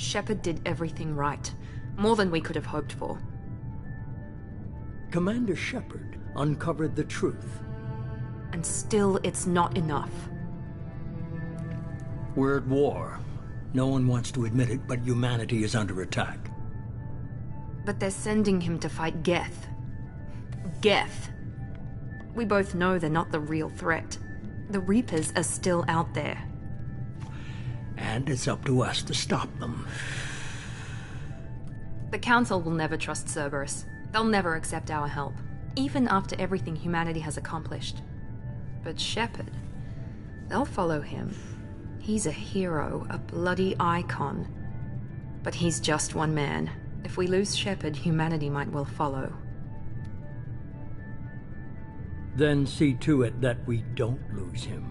Shepard did everything right. More than we could have hoped for. Commander Shepard uncovered the truth. And still, it's not enough. We're at war. No one wants to admit it, but humanity is under attack. But they're sending him to fight Geth. Geth. We both know they're not the real threat. The Reapers are still out there. And it's up to us to stop them. The Council will never trust Cerberus. They'll never accept our help, even after everything humanity has accomplished. But Shepard, they'll follow him. He's a hero, a bloody icon. But he's just one man. If we lose Shepard, humanity might well follow. Then see to it that we don't lose him.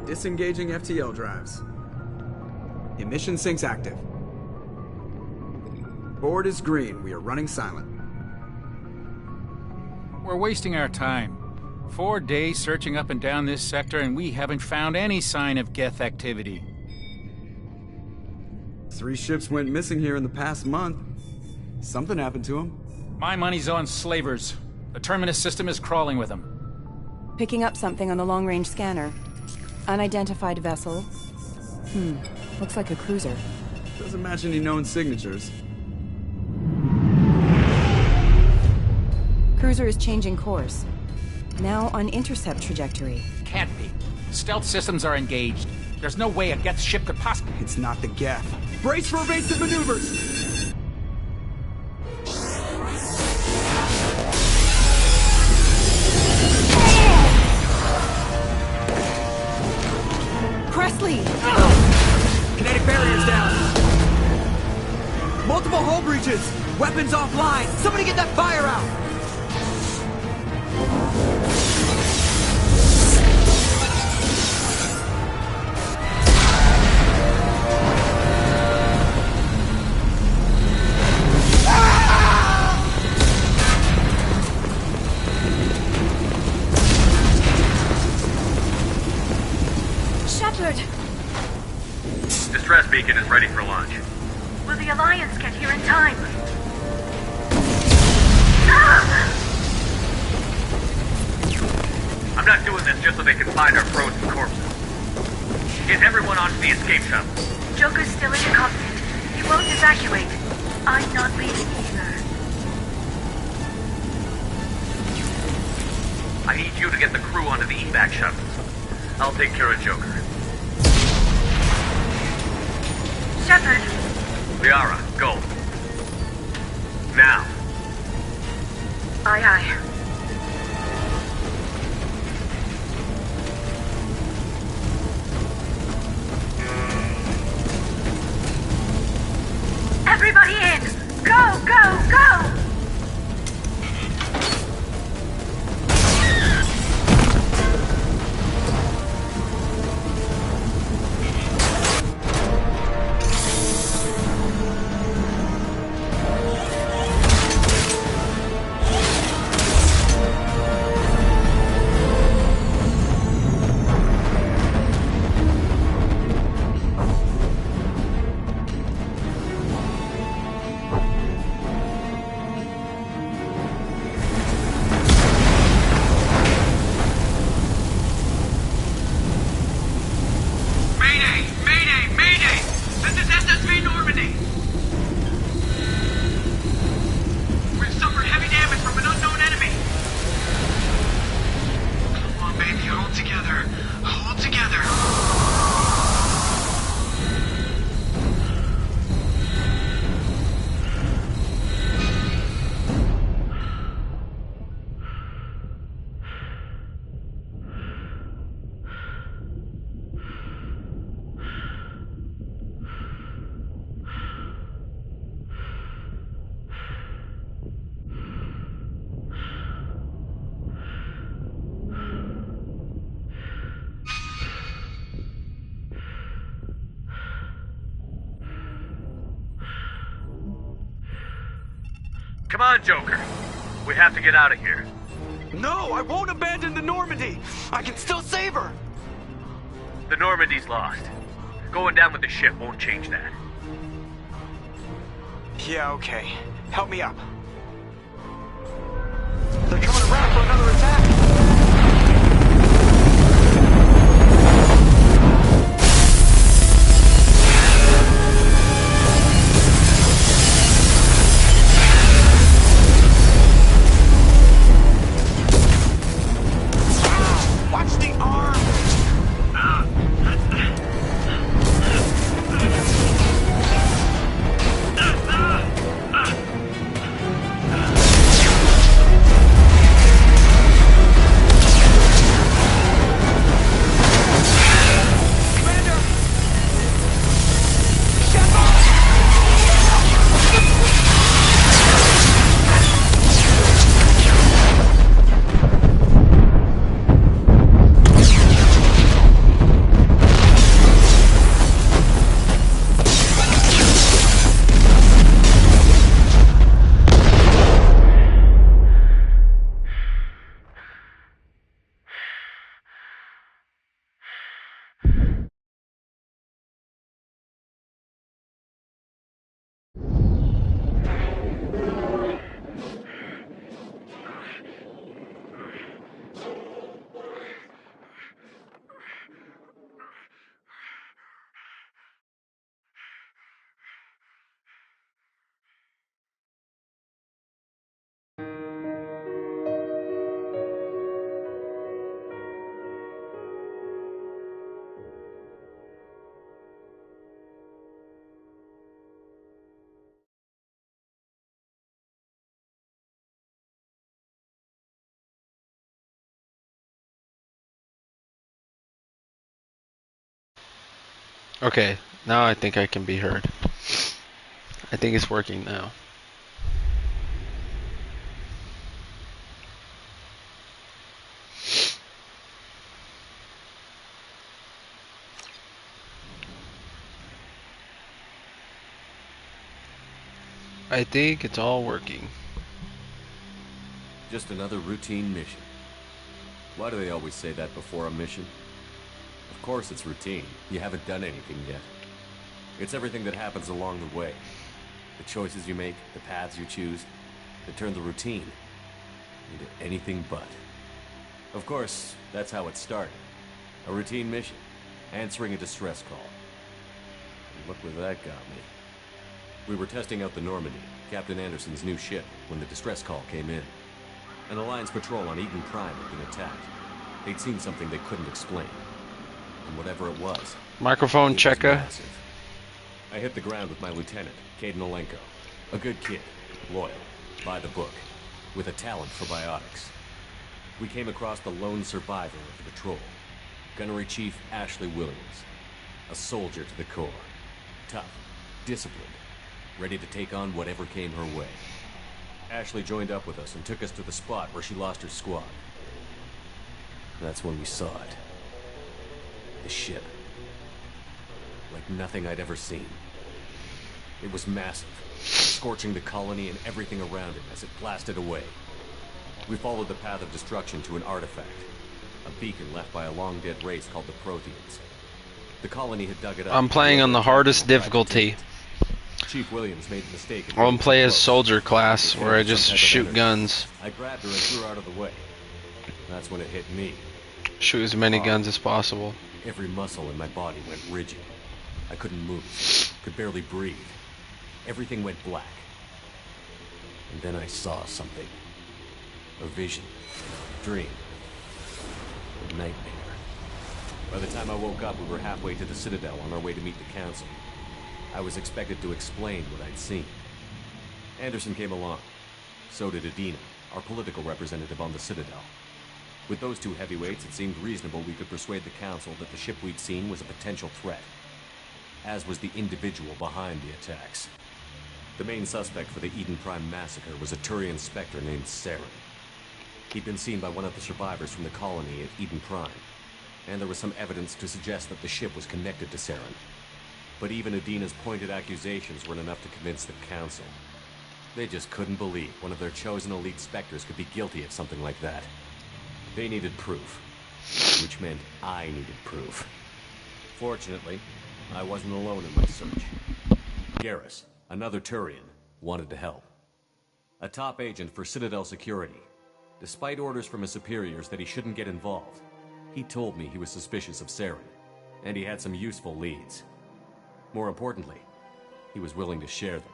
Disengaging FTL drives. Emission sinks active. Board is green. We are running silent. We're wasting our time. 4 days searching up and down this sector, and we haven't found any sign of Geth activity. 3 ships went missing here in the past month. Something happened to them. My money's on slavers. The Terminus system is crawling with them. Picking up something on the long-range scanner. Unidentified vessel. Looks like a cruiser. Doesn't match any known signatures. Cruiser is changing course. Now on intercept trajectory. Can't be. Stealth systems are engaged. There's no way a Geth ship could possibly... It's not the Geth. Brace for evasive maneuvers! Presley! Kinetic barriers down! Multiple hull breaches! Weapons offline! Somebody get that fire out! Distress beacon is ready for launch. Will the Alliance get here in time? I'm not doing this just so they can find our frozen corpses. Get everyone onto the escape shuttle. Joker's still in the cockpit. He won't evacuate. I'm not leaving either. I need you to get the crew onto the evac shuttles. I'll take care of Joker. Shepard. Liara, go. Now. Aye, aye. Everybody in! Go, go, go! Come on, Joker. We have to get out of here. No, I won't abandon the Normandy. I can still save her. The Normandy's lost. Going down with the ship won't change that. Yeah, okay. Help me up. They're coming around for another attack. Watch the arm! Okay, now I think I can be heard. I think it's working now. I think it's all working. Just another routine mission. Why do they always say that before a mission? Of course it's routine. You haven't done anything yet. It's everything that happens along the way. The choices you make, the paths you choose, that turn the routine into anything but. Of course, that's how it started. A routine mission, answering a distress call. And look where that got me. We were testing out the Normandy, Captain Anderson's new ship, when the distress call came in. An Alliance patrol on Eden Prime had been attacked. They'd seen something they couldn't explain. And whatever it was... Microphone checker. Massive. I hit the ground with my lieutenant, Caden Olenko. A good kid, loyal, by the book, with a talent for biotics. We came across the lone survivor of the patrol, Gunnery Chief Ashley Williams. A soldier to the core. Tough, disciplined, ready to take on whatever came her way. Ashley joined up with us and took us to the spot where she lost her squad. That's when we saw it. The ship. Like nothing I'd ever seen. It was massive, scorching the colony and everything around it as it blasted away. We followed the path of destruction to an artifact, a beacon left by a long-dead race called the Protheans. The colony had dug it up. I'm playing on the hardest difficulty. Chief Williams made the mistake. I'll play as soldier class, where I just shoot guns. I grabbed her and threw her out of the way. That's when it hit me. Shoot as many guns as possible. Every muscle in my body went rigid. I couldn't move, could barely breathe. Everything went black. And then I saw something. A vision. A dream. A nightmare. By the time I woke up, we were halfway to the Citadel on our way to meet the Council. I was expected to explain what I'd seen. Anderson came along. So did Adina, our political representative on the Citadel. With those two heavyweights, it seemed reasonable we could persuade the Council that the ship we'd seen was a potential threat. As was the individual behind the attacks. The main suspect for the Eden Prime massacre was a Turian Spectre named Saren. He'd been seen by one of the survivors from the colony at Eden Prime, and there was some evidence to suggest that the ship was connected to Saren. But even Adina's pointed accusations weren't enough to convince the Council. They just couldn't believe one of their chosen elite Spectres could be guilty of something like that. They needed proof, which meant I needed proof. Fortunately, I wasn't alone in my search. Garrus, another Turian, wanted to help. A top agent for Citadel Security. Despite orders from his superiors that he shouldn't get involved, he told me he was suspicious of Saren, and he had some useful leads. More importantly, he was willing to share them.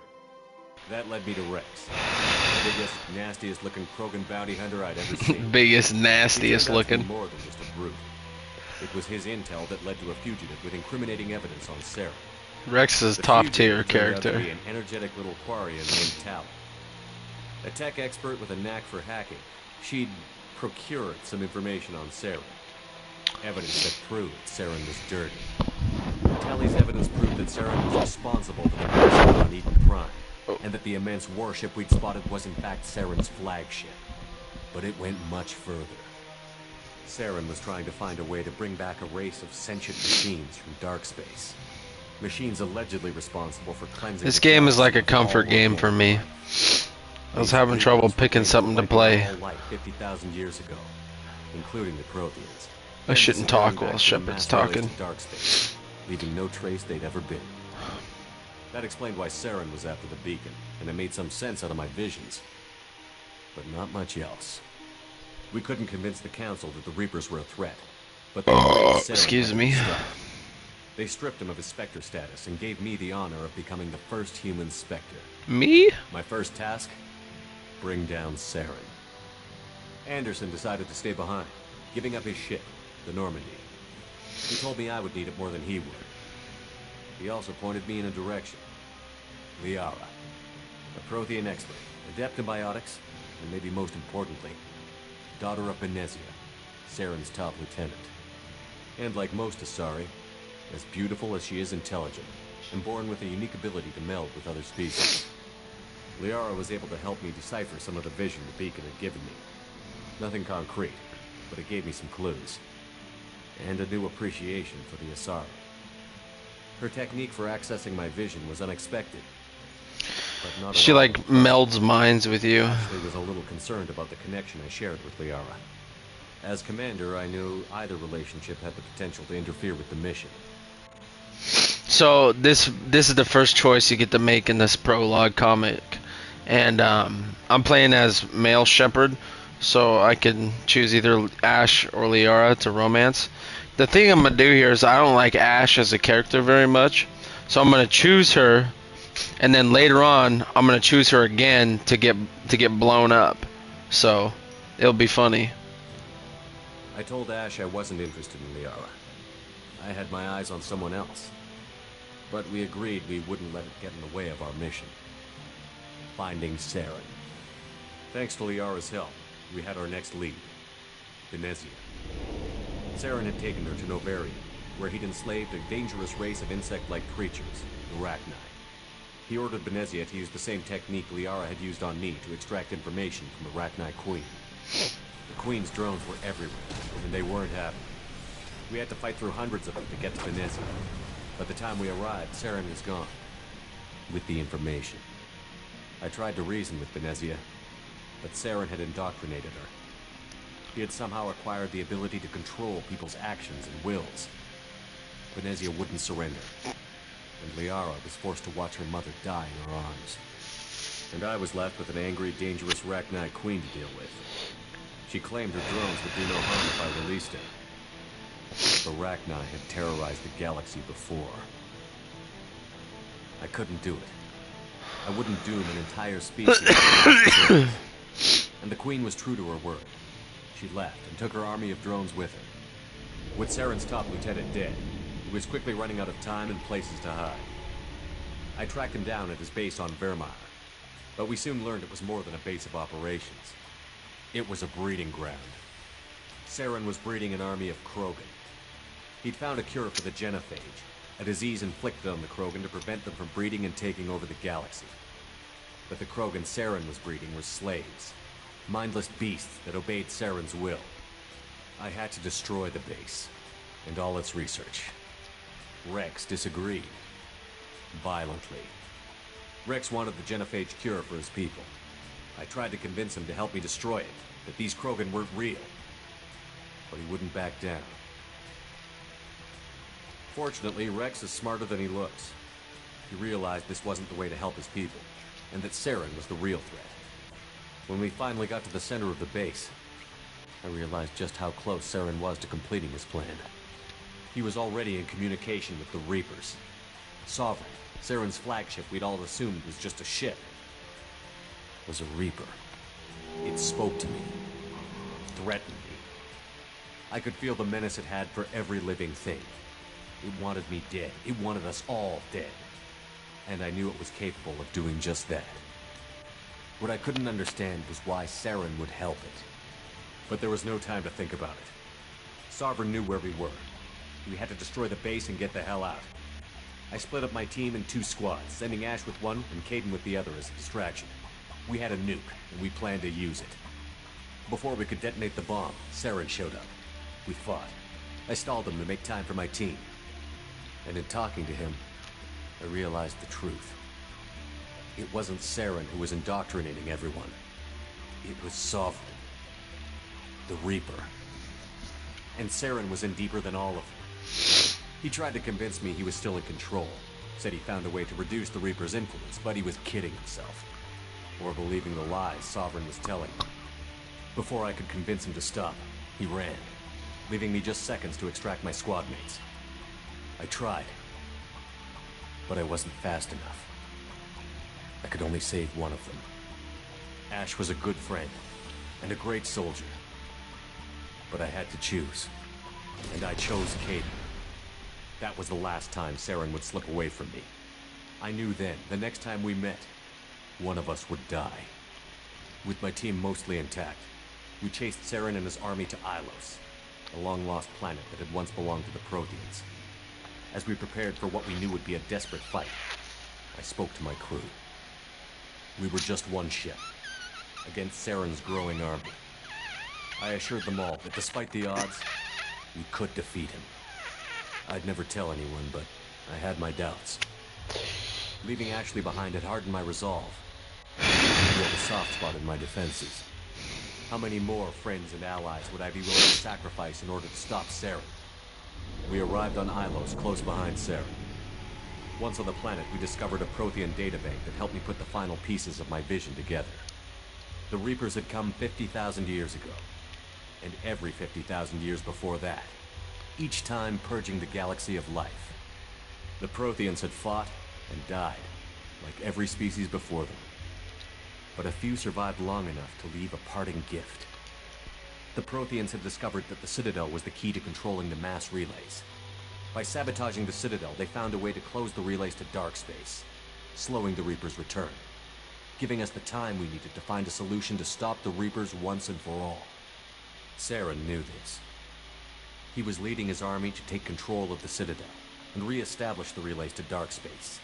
That led me to Rex, the biggest, nastiest looking Krogan bounty hunter I'd ever seen. Biggest, nastiest He turned out to be looking. more than just a brute. It was his intel that led to a fugitive with incriminating evidence on Saren. Rex is The top fugitive tier turned out to character. be an energetic little Quarian named Tal. A tech expert with a knack for hacking, she'd procured some information on Saren. Evidence that proved Saren was dirty. Tally's evidence proved that Saren was responsible for the massacre on Eden Prime, and that the immense warship we'd spotted was in fact Saren's flagship. But it went much further. Saren was trying to find a way to bring back a race of sentient machines from dark space. Machines allegedly responsible for cleansing. This the game is like galaxy a of all comfort game for me. I was having trouble picking something to play. 50,000 years ago, including the Protheans. I shouldn't talk while Shepard's talking. Dark space, leaving no trace they'd ever been. That explained why Saren was after the beacon, and it made some sense out of my visions. But not much else. We couldn't convince the Council that the Reapers were a threat, but excuse me. They stripped him of his Spectre status and gave me the honor of becoming the first human Spectre. Me? My first task? Bring down Saren. Anderson decided to stay behind, giving up his ship, the Normandy. He told me I would need it more than he would. He also pointed me in a direction. Liara, a Prothean expert, adept in biotics, and maybe most importantly, daughter of Benezia, Saren's top lieutenant. And like most Asari, as beautiful as she is intelligent, and born with a unique ability to meld with other species. Liara was able to help me decipher some of the vision the beacon had given me. Nothing concrete, but it gave me some clues. And a new appreciation for the Asari. Her technique for accessing my vision was unexpected. But not She at all like melds minds with you. Ashley was a little concerned about the connection I shared with Liara. As commander, I knew either relationship had the potential to interfere with the mission. So this is the first choice you get to make in this prologue comic, and I'm playing as male Shepard, so I can choose either Ash or Liara to romance. The thing I'm gonna do here is I don't like Ash as a character very much, so I'm gonna choose her, and then later on I'm gonna choose her again to get blown up. So it'll be funny. I told Ash I wasn't interested in Liara. I had my eyes on someone else. But we agreed we wouldn't let it get in the way of our mission. Finding Saren. Thanks to Liara's help, we had our next lead. Benezia. Saren had taken her to Novaria, where he'd enslaved a dangerous race of insect-like creatures, the Rachni. He ordered Benezia to use the same technique Liara had used on me to extract information from the Rachni Queen. The Queen's drones were everywhere, and they weren't happy. We had to fight through hundreds of them to get to Benezia. By the time we arrived, Saren was gone. With the information. I tried to reason with Benezia, but Saren had indoctrinated her. He had somehow acquired the ability to control people's actions and wills. Benezia wouldn't surrender, and Liara was forced to watch her mother die in her arms. And I was left with an angry, dangerous Rachni Queen to deal with. She claimed her drones would do no harm if I released her. The Rachni had terrorized the galaxy before. I couldn't do it. I wouldn't doom an entire species. And the Queen was true to her word. She left and took her army of drones with her. With Saren's top lieutenant dead, he was quickly running out of time and places to hide. I tracked him down at his base on Vermeer, but we soon learned it was more than a base of operations. It was a breeding ground. Saren was breeding an army of Krogan. He'd found a cure for the genophage, a disease inflicted on the Krogan to prevent them from breeding and taking over the galaxy. But the Krogan Saren was breeding were slaves, mindless beasts that obeyed Saren's will. I had to destroy the base, and all its research. Rex disagreed. Violently. Rex wanted the genophage cure for his people. I tried to convince him to help me destroy it, that these Krogan weren't real. But he wouldn't back down. Fortunately, Rex is smarter than he looks. He realized this wasn't the way to help his people, and that Saren was the real threat. When we finally got to the center of the base, I realized just how close Saren was to completing his plan. He was already in communication with the Reapers. Sovereign, Saren's flagship we'd all assumed was just a ship, was a Reaper. It spoke to me, threatened me. I could feel the menace it had for every living thing. It wanted me dead. It wanted us all dead. And I knew it was capable of doing just that. What I couldn't understand was why Saren would help it. But there was no time to think about it. Sovereign knew where we were. We had to destroy the base and get the hell out. I split up my team in 2 squads, sending Ash with one and Caden with the other as a distraction. We had a nuke, and we planned to use it. Before we could detonate the bomb, Saren showed up. We fought. I stalled him to make time for my team. And in talking to him, I realized the truth. It wasn't Saren who was indoctrinating everyone. It was Sovereign. The Reaper. And Saren was in deeper than all of them. He tried to convince me he was still in control. Said he found a way to reduce the Reaper's influence, but he was kidding himself. Or believing the lies Sovereign was telling him. Before I could convince him to stop, he ran, leaving me just seconds to extract my squad mates. I tried, but I wasn't fast enough. I could only save one of them. Ash was a good friend, and a great soldier. But I had to choose, and I chose Caden. That was the last time Saren would slip away from me. I knew then, the next time we met, one of us would die. With my team mostly intact, we chased Saren and his army to Ilos, a long-lost planet that had once belonged to the Protheans. As we prepared for what we knew would be a desperate fight, I spoke to my crew. We were just one ship, against Saren's growing army. I assured them all that despite the odds, we could defeat him. I'd never tell anyone, but I had my doubts. Leaving Ashley behind had hardened my resolve. He had a soft spot in my defenses. How many more friends and allies would I be willing to sacrifice in order to stop Saren? We arrived on Ilos, close behind Saren. Once on the planet, we discovered a Prothean databank that helped me put the final pieces of my vision together. The Reapers had come 50,000 years ago, and every 50,000 years before that, each time purging the galaxy of life. The Protheans had fought and died, like every species before them. But a few survived long enough to leave a parting gift. The Protheans had discovered that the Citadel was the key to controlling the mass relays. By sabotaging the Citadel, they found a way to close the relays to dark space, slowing the Reapers' return, giving us the time we needed to find a solution to stop the Reapers once and for all. Saren knew this. He was leading his army to take control of the Citadel and re-establish the relays to dark space,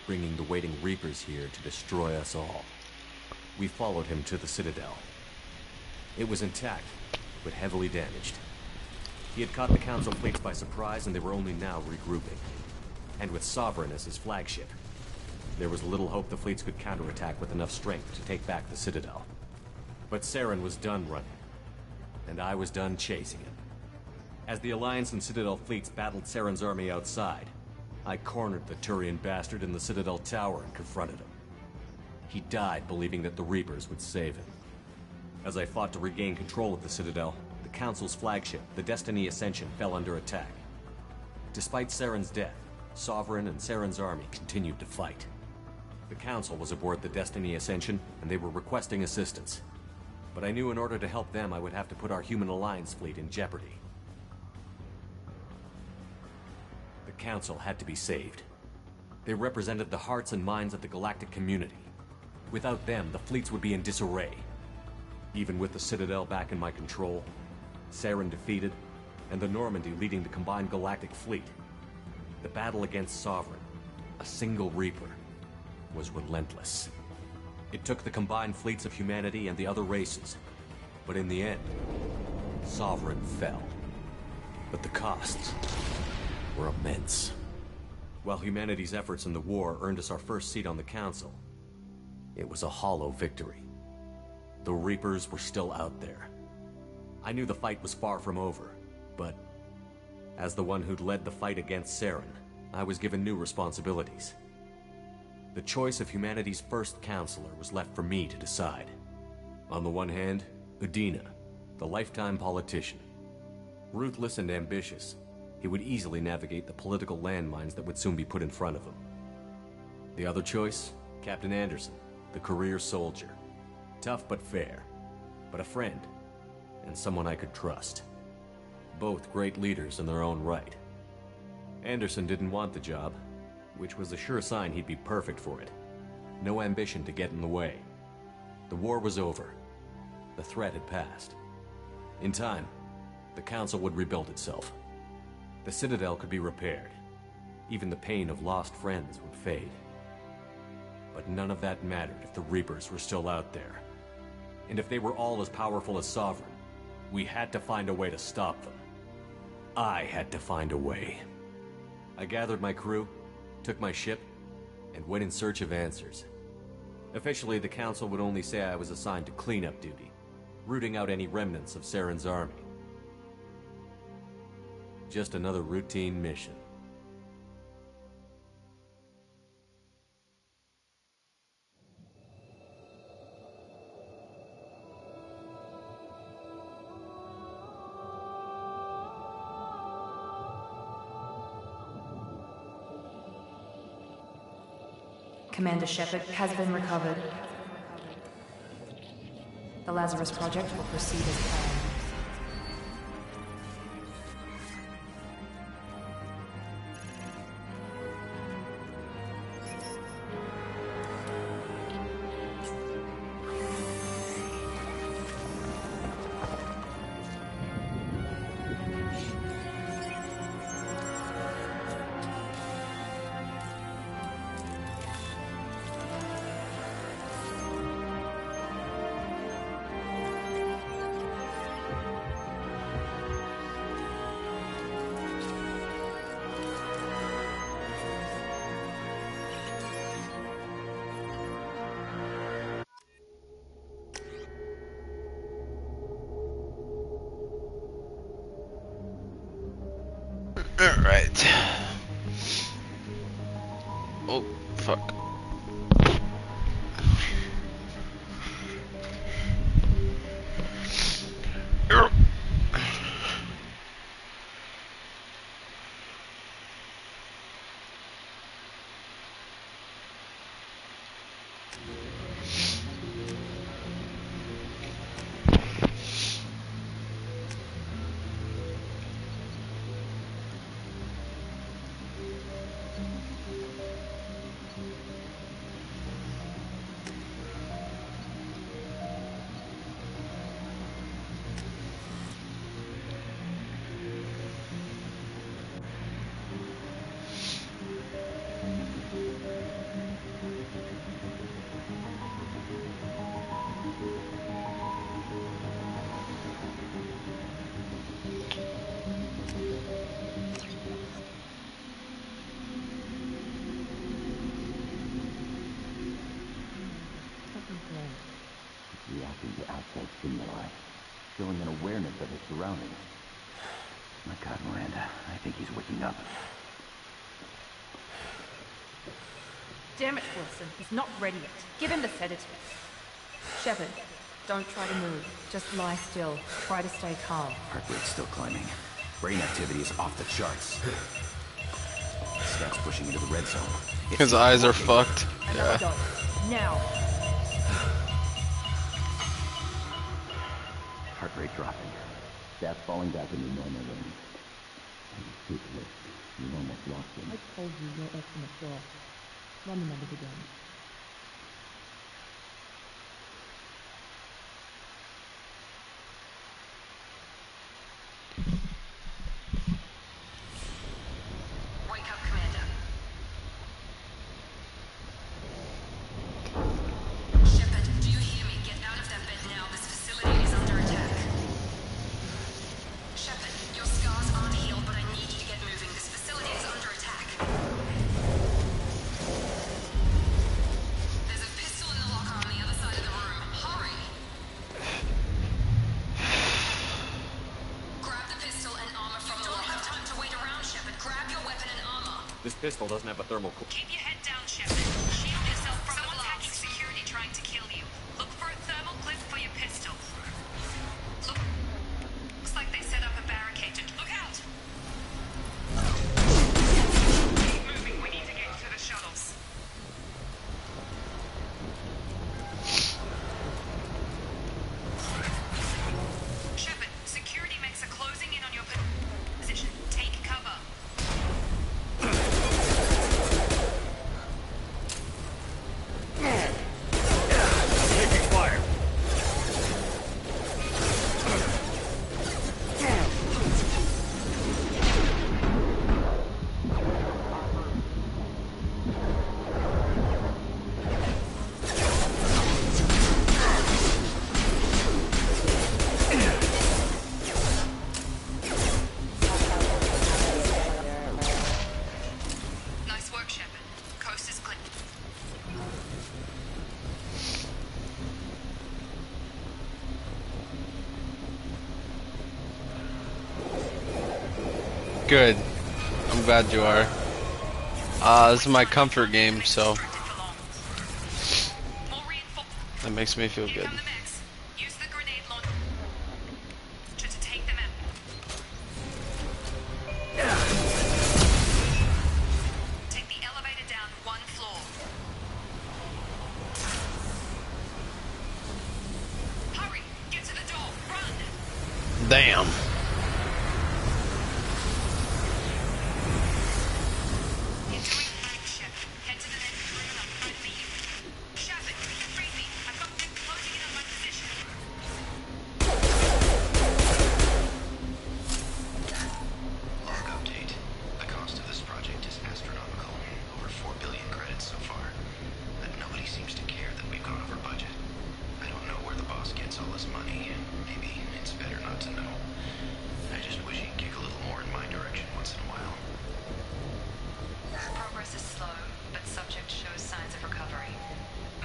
bringing the waiting Reapers here to destroy us all. We followed him to the Citadel. It was intact, but heavily damaged. He had caught the Council fleets by surprise, and they were only now regrouping. And with Sovereign as his flagship, there was little hope the fleets could counterattack with enough strength to take back the Citadel. But Saren was done running, and I was done chasing him. As the Alliance and Citadel fleets battled Saren's army outside, I cornered the Turian bastard in the Citadel tower and confronted him. He died believing that the Reapers would save him. As I fought to regain control of the Citadel, the Council's flagship, the Destiny Ascension, fell under attack. Despite Saren's death, Sovereign and Saren's army continued to fight. The Council was aboard the Destiny Ascension, and they were requesting assistance. But I knew in order to help them, I would have to put our human Alliance fleet in jeopardy. The Council had to be saved. They represented the hearts and minds of the galactic community. Without them, the fleets would be in disarray. Even with the Citadel back in my control, Saren defeated, and the Normandy leading the combined galactic fleet, the battle against Sovereign, a single Reaper, was relentless. It took the combined fleets of humanity and the other races, but in the end, Sovereign fell. But the costs were immense. While humanity's efforts in the war earned us our first seat on the Council, it was a hollow victory. The Reapers were still out there. I knew the fight was far from over, but as the one who'd led the fight against Saren, I was given new responsibilities. The choice of humanity's first counselor was left for me to decide. On the one hand, Udina, the lifetime politician. Ruthless and ambitious, he would easily navigate the political landmines that would soon be put in front of him. The other choice, Captain Anderson, the career soldier. Tough but fair, but a friend, and someone I could trust. Both great leaders in their own right. Anderson didn't want the job, which was a sure sign he'd be perfect for it. No ambition to get in the way. The war was over. The threat had passed. In time, the Council would rebuild itself. The Citadel could be repaired. Even the pain of lost friends would fade. But none of that mattered if the Reapers were still out there. And if they were all as powerful as Sovereign, we had to find a way to stop them. I had to find a way. I gathered my crew, took my ship, and went in search of answers. Officially, the Council would only say I was assigned to cleanup duty, rooting out any remnants of Saren's army. Just another routine mission. Commander Shepard has been recovered. The Lazarus Project will proceed as planned. Alright. Oh, fuck. Reacting to outside stimuli, showing an awareness of his surroundings. My God, Miranda, I think he's waking up. Damn it, Wilson. He's not ready yet. Give him the sedative. Shepard, don't try to move. Just lie still. Try to stay calm. Heart rate's still climbing. Brain activity is off the charts. Steps pushing into the red zone. His eyes are fucked. Another Yeah. dose. Now. Heart rate dropping. Stats falling back into normal range. You almost lost him. I told you your estimates were off. Run the numbers again. Wake up, Commander. Shepard, do you hear me? Get out of that bed now. This facility is under attack. Shepard, your scars aren't healed, but I need you to get moving. This facility is under attack. This pistol doesn't have a thermal core. Keep your head down, Shepard. Shield yourself from the blast. Someone's hacking security trying to kill you. Look for a thermal clip for your pistol. Looks like they set up a barricade. Look out! Keep moving. We need to get to the shuttles. Shepard, security makes a closing in on your position. Take cover. Taking fire. Nice work, Shepard. Coast is clear. Good. I'm glad you are. This is my comfort game, so that makes me feel good. Use the grenade launcher to take them out. Take the elevator down one floor. Hurry! Get to the door! Run! Damn. You're doing fine, Shepard. Head to the next room and I'll try to meet you. Shepard, free me. I've got them closing in on my position. Log update. The cost of this project is astronomical. Over 4 billion credits so far. But nobody seems to care that we've gone over budget. I don't know where the boss gets all this money. Maybe it's better not to know. I just wish he'd kick a little more in my direction once in a while. Progress is slow, but subject shows signs of recovery.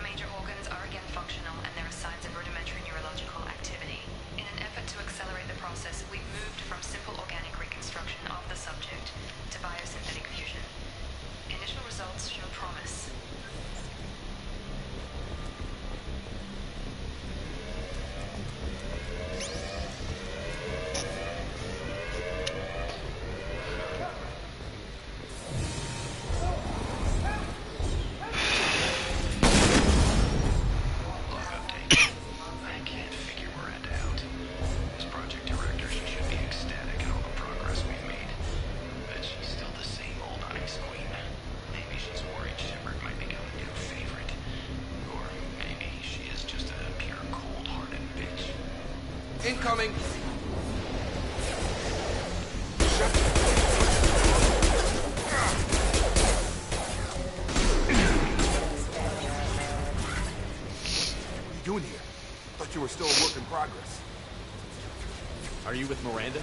Major organs are again functional, and there are signs of rudimentary neurological activity. In an effort to accelerate the process, we've moved from simple organic reconstruction of the subject to biosynthetic fusion. Initial results show promise. Log update. I can't figure Miranda out. As project director, she should be ecstatic at all the progress we've made. But she's still the same old ice queen. Maybe she's worried Shepard might become a new favorite. Or maybe she is just a pure cold-hearted bitch. Incoming! What are you doing here? Thought you were still a work in progress. Are you with Miranda?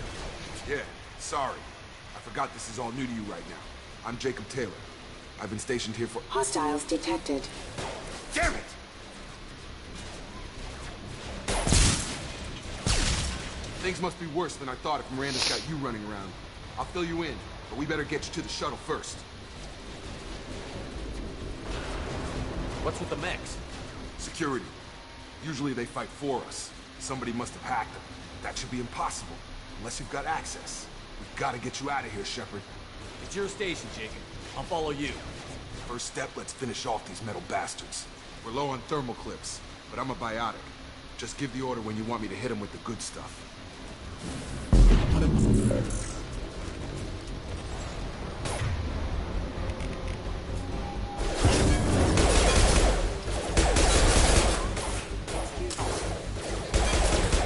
Yeah, sorry. I forgot this is all new to you right now. I'm Jacob Taylor. I've been stationed here for— Hostiles detected. Damn it! Things must be worse than I thought if Miranda's got you running around. I'll fill you in, but we better get you to the shuttle first. What's with the mechs? Security. Usually they fight for us. Somebody must have hacked them. That should be impossible, unless you've got access. We've got to get you out of here, Shepard. It's your station, Jacob. I'll follow you. First step, let's finish off these metal bastards. We're low on thermal clips, but I'm a biotic. Just give the order when you want me to hit them with the good stuff.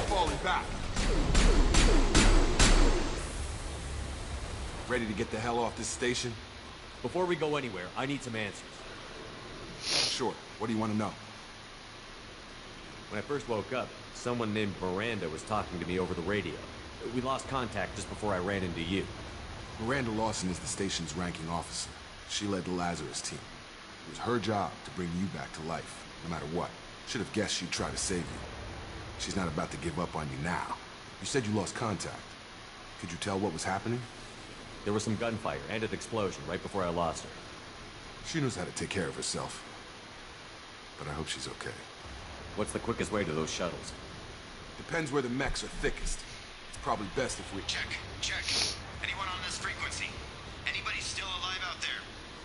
Falling back. Ready to get the hell off this station? Before we go anywhere, I need some answers. Sure. What do you want to know? When I first woke up, someone named Miranda was talking to me over the radio. We lost contact just before I ran into you. Miranda Lawson is the station's ranking officer. She led the Lazarus team. It was her job to bring you back to life, no matter what. Should have guessed she'd try to save you. She's not about to give up on you now. You said you lost contact. Could you tell what was happening? There was some gunfire and an explosion right before I lost her. She knows how to take care of herself. But I hope she's okay. What's the quickest way to those shuttles? Depends where the mechs are thickest. It's probably best if we... Check. Anyone on this frequency? Anybody still alive out there?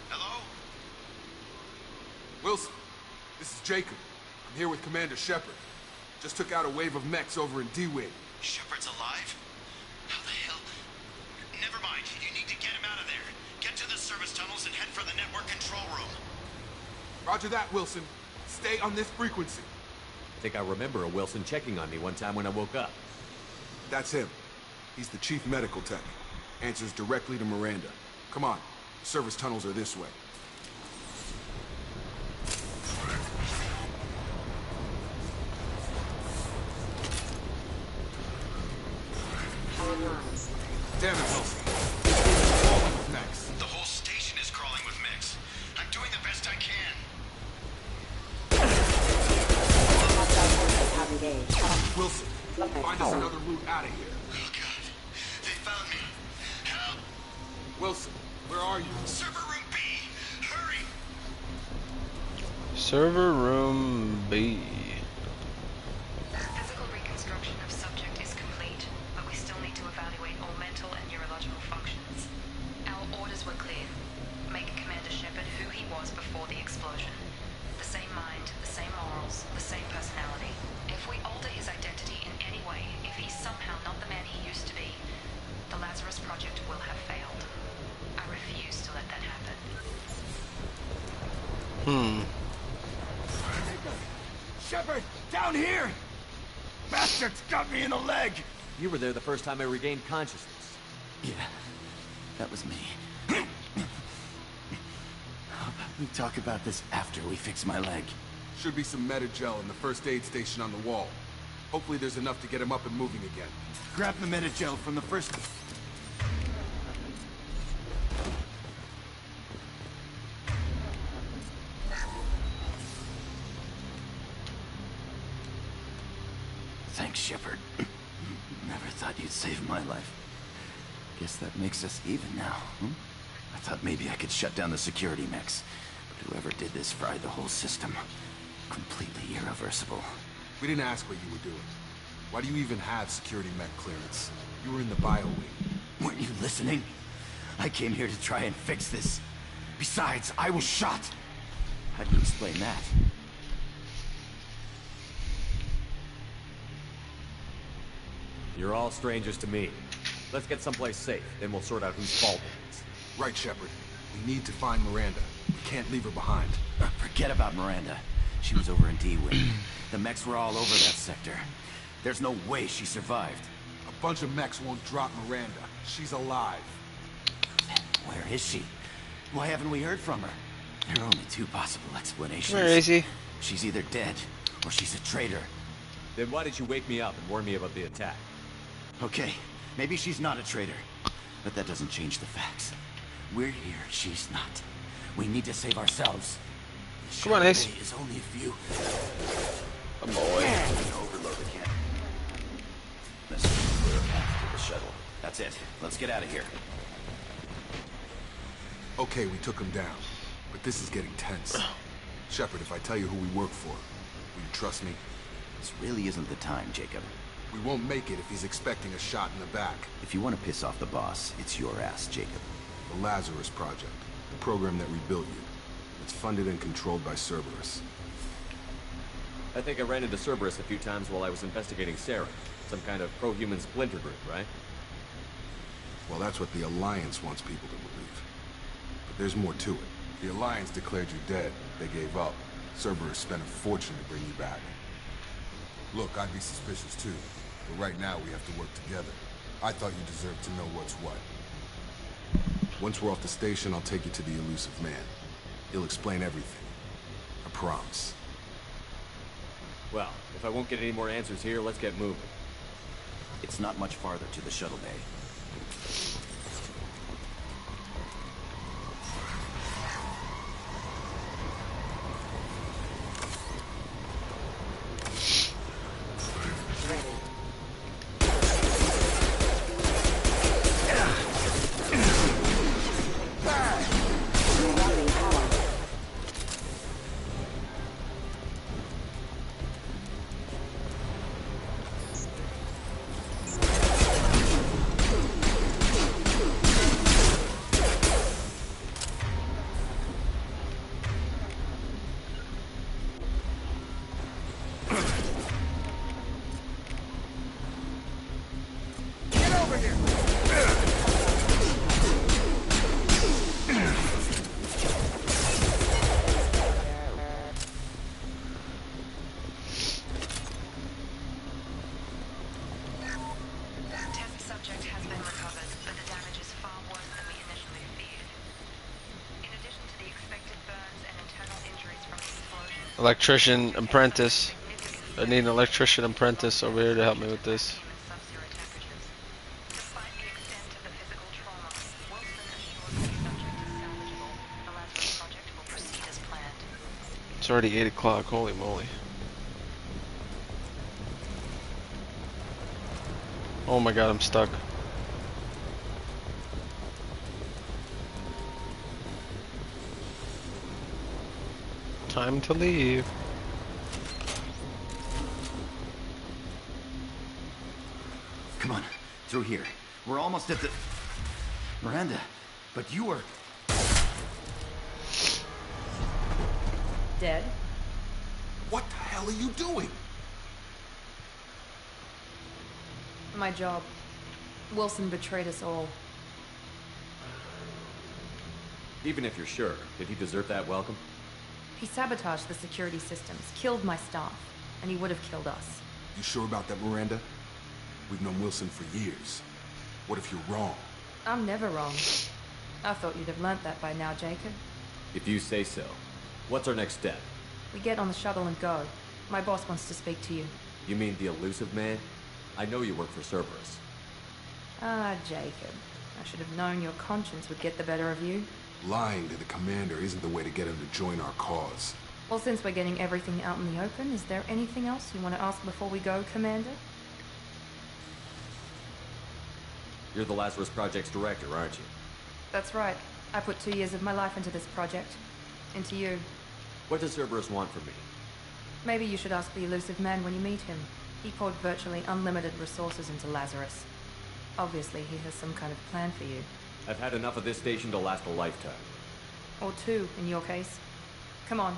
Hello? Wilson, this is Jacob. I'm here with Commander Shepard. Just took out a wave of mechs over in D-Wing. Shepard's alive? How the hell? Never mind. You need to get him out of there. Get to the service tunnels and head for the network control room. Roger that, Wilson. Stay on this frequency. I think I remember a Wilson checking on me one time when I woke up. That's him. He's the chief medical tech. Answers directly to Miranda. Come on. The service tunnels are this way. Damn it, Wilson. Crawling with mechs. The whole station is crawling with mechs. I'm doing the best I can. Wilson, find us another route out of here. Oh, God. They found me. Help! Wilson, where are you? Server room B! Hurry! Server room B. Physical reconstruction of subject is complete, but we still need to evaluate all mental and neurological functions. Our orders were clear. Make Commander Shepard who he was before the explosion. The same mind, the same morals, the same personality. If we alter his identity in any way, if he's somehow not the man he used to be, the Lazarus Project will have failed. I refuse to let that happen. Shepard, down here! Bastards got me in the leg! You were there the first time I regained consciousness. Yeah, that was me. How about we talk about this after we fix my leg? Should be some Medi-gel in the first aid station on the wall. Hopefully there's enough to get him up and moving again. Grab the Medi-gel from the first... Thanks, Shepard. Never thought you'd save my life. Guess that makes us even now, I thought maybe I could shut down the security mechs, but whoever did this fried the whole system. Completely irreversible. We didn't ask what you were doing. Why do you even have security mech clearance? You were in the bio wing. Weren't you listening? I came here to try and fix this. Besides, I was shot. How do you explain that? You're all strangers to me. Let's get someplace safe, then we'll sort out whose fault it is. Right, Shepard. We need to find Miranda. We can't leave her behind. Forget about Miranda. She was over in D-Wing. The mechs were all over that sector. There's no way she survived. A bunch of mechs won't drop Miranda. She's alive. Then where is she? Why haven't we heard from her? There are only two possible explanations. Where is he? She's either dead, or she's a traitor. Then why did you wake me up and warn me about the attack? Okay, maybe she's not a traitor. But that doesn't change the facts. We're here, she's not. We need to save ourselves. Come on, Ace. Is only a few. Oh boy. Overload the cannon. Let's clear a path to the shuttle. That's it. Let's get out of here. Okay, we took him down. But this is getting tense. Shepard, if I tell you who we work for, will you trust me? This really isn't the time, Jacob. We won't make it if he's expecting a shot in the back. If you want to piss off the boss, it's your ass, Jacob. The Lazarus Project, the program that rebuilt you. It's funded and controlled by Cerberus. I think I ran into Cerberus a few times while I was investigating Sarah. Some kind of pro-human splinter group, right? Well, that's what the Alliance wants people to believe. But there's more to it. The Alliance declared you dead. They gave up. Cerberus spent a fortune to bring you back. Look, I'd be suspicious too. But right now, we have to work together. I thought you deserved to know what's what. Once we're off the station, I'll take you to the elusive man. He'll explain everything. I promise. Well, if I won't get any more answers here, let's get moving. It's not much farther to the shuttle bay. over here. Test subject has been recovered, but the damage is far worse than we initially feared. In addition to the expected burns and internal injuries from the explosion, Electrician apprentice. I need an electrician apprentice over here to help me with this. sub-zero temperatures. Despite the extent of the physical trauma, Wilson assures the subject is salvageable. The Lazarus project will proceed as planned. It's already 8 o'clock. Holy moly. Oh my god, I'm stuck. Time to leave. Come on, through here. We're almost at the... Miranda, but you were... Dead? What the hell are you doing? My job. Wilson betrayed us all. Even if you're sure, did he deserve that welcome? He sabotaged the security systems, killed my staff, and he would have killed us. You sure about that, Miranda? We've known Wilson for years. What if you're wrong? I'm never wrong. I thought you'd have learnt that by now, Jacob. If you say so. What's our next step? We get on the shuttle and go. My boss wants to speak to you. You mean the elusive man? I know you work for Cerberus. Ah, Jacob. I should have known your conscience would get the better of you. Lying to the commander isn't the way to get him to join our cause. Well, since we're getting everything out in the open, is there anything else you want to ask before we go, Commander? You're the Lazarus Project's director, aren't you? That's right. I put 2 years of my life into this project. Into you. What does Cerberus want from me? Maybe you should ask the elusive man when you meet him. He poured virtually unlimited resources into Lazarus. Obviously, he has some kind of plan for you. I've had enough of this station to last a lifetime. Or 2, in your case. Come on.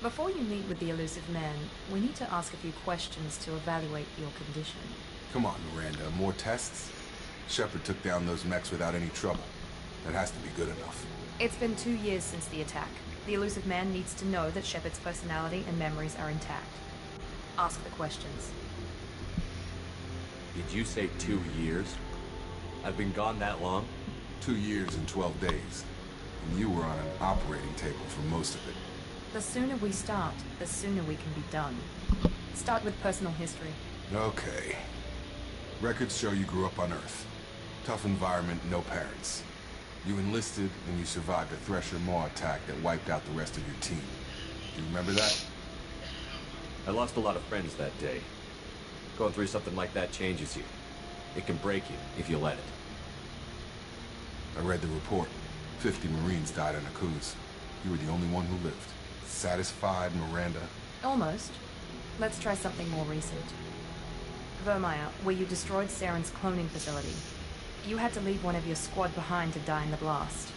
Before you meet with the elusive man, we need to ask a few questions to evaluate your condition. Come on, Miranda. More tests? Shepard took down those mechs without any trouble. That has to be good enough. It's been 2 years since the attack. The elusive man needs to know that Shepard's personality and memories are intact. Ask the questions. Did you say 2 years? I've been gone that long? 2 years and 12 days. And you were on an operating table for most of it. The sooner we start, the sooner we can be done. Start with personal history. Okay. Records show you grew up on Earth. Tough environment, no parents. You enlisted and you survived a Thresher Maw attack that wiped out the rest of your team. Do you remember that? I lost a lot of friends that day. Going through something like that changes you. It can break you if you let it. I read the report. 50 Marines died on a cruise. You were the only one who lived. Satisfied, Miranda? Almost. Let's try something more recent. Vermeer, where you destroyed Saren's cloning facility. You had to leave one of your squad behind to die in the blast.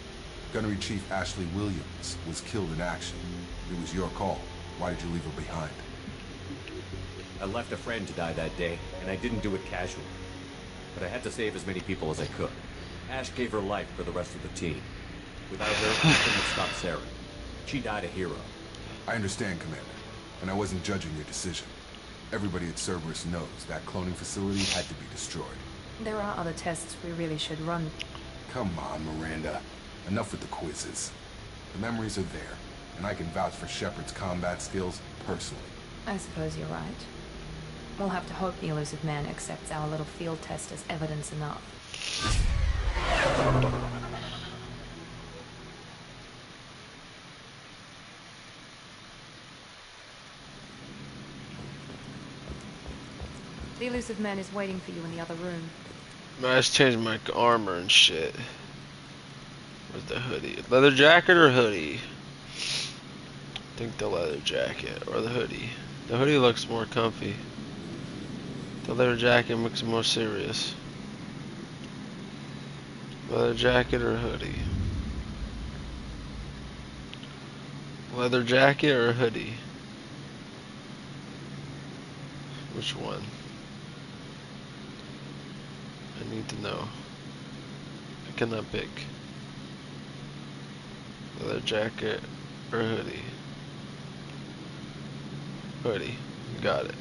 Gunnery Chief Ashley Williams was killed in action. It was your call. Why did you leave her behind? I left a friend to die that day, and I didn't do it casually. But I had to save as many people as I could. Ash gave her life for the rest of the team. Without her, nothing would stop Saren. She died a hero. I understand, Commander, and I wasn't judging your decision. Everybody at Cerberus knows that cloning facility had to be destroyed. There are other tests we really should run. Come on, Miranda. Enough with the quizzes. The memories are there, and I can vouch for Shepard's combat skills personally. I suppose you're right. We'll have to hope the elusive man accepts our little field test as evidence enough. The elusive man is waiting for you in the other room. I just changed my armor and shit. Where's the hoodie? Leather jacket or hoodie? I think the leather jacket or the hoodie. The hoodie looks more comfy. The leather jacket looks more serious. Leather jacket or hoodie? Leather jacket or hoodie? Which one? I need to know. I cannot pick. Leather jacket or hoodie? Hoodie. Got it.